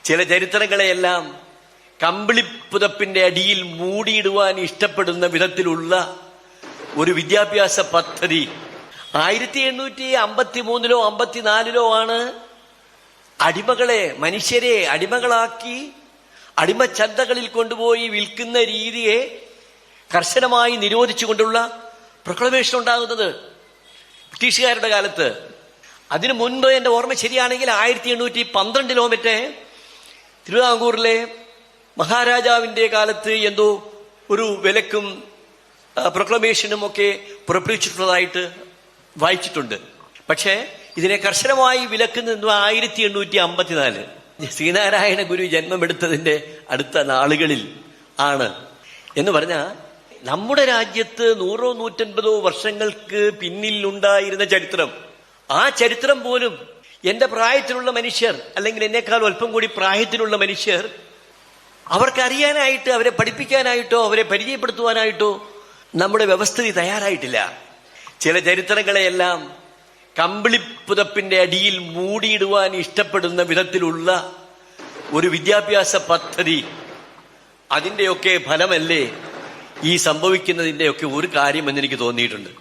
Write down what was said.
ചില ചരിത്രങ്ങളെയെല്ലാം കമ്പിളിപ്പുതപ്പിന്റെ അടിയിൽ മൂടിയിടുവാൻ ഇഷ്ടപ്പെടുന്ന വിധത്തിലുള്ള ഒരു വിദ്യാഭ്യാസ പദ്ധതി 1853-ലോ 54-ലോ ആണ് അടിമകളെ, മനുഷ്യരെ അടിമകളാക്കി അടിമച്ചന്തകളിൽ കൊണ്ടുപോയി വിൽക്കുന്ന രീതിയെ കർശനമായി നിരോധിച്ചുകൊണ്ടുള്ള പ്രൊക്ലമേഷൻ ഉണ്ടാകുന്നത് ബ്രിട്ടീഷുകാരുടെ കാലത്ത്. അതിനു മുൻപ് എന്റെ ഓർമ്മ ശരിയാണെങ്കിൽ 1812-ലോ മറ്റേ തിരുവിതാംകൂറിലെ മഹാരാജാവിന്റെ കാലത്ത് എന്തോ ഒരു വിലക്കും പ്രൊക്ലമേഷനും ഒക്കെ പുറപ്പെടുവിച്ചിട്ടുള്ളതായിട്ട് വായിച്ചിട്ടുണ്ട്. പക്ഷേ ഇതിനെ കർശനമായി വിലക്കുന്നത് 1854 ശ്രീനാരായണ ഗുരു ജന്മമെടുത്തതിന്റെ അടുത്ത നാളുകളിൽ ആണ്. എന്ന് പറഞ്ഞാൽ നമ്മുടെ രാജ്യത്ത് 100-150 വർഷങ്ങൾക്ക് പിന്നിൽ ഉണ്ടായിരുന്ന ചരിത്രം, ആ ചരിത്രം പോലും എന്റെ പ്രായത്തിലുള്ള മനുഷ്യർ, അല്ലെങ്കിൽ എന്നെക്കാൾ അല്പം കൂടി പ്രായത്തിലുള്ള മനുഷ്യർ, അവർക്കറിയാനായിട്ട്, അവരെ പഠിപ്പിക്കാനായിട്ടോ അവരെ പരിചയപ്പെടുത്തുവാനായിട്ടോ നമ്മുടെ വ്യവസ്ഥിതി തയ്യാറായിട്ടില്ല. ചില ചരിത്രങ്ങളെയെല്ലാം കമ്പിളിപ്പുതപ്പിന്റെ അടിയിൽ മൂടിയിടുവാൻ ഇഷ്ടപ്പെടുന്ന വിധത്തിലുള്ള ഒരു വിദ്യാഭ്യാസ പദ്ധതി, അതിന്റെയൊക്കെ ഫലമല്ലേ ഈ സംഭവിക്കുന്നതിന്റെയൊക്കെ ഒരു കാര്യമെന്ന് എനിക്ക് തോന്നിയിട്ടുണ്ട്.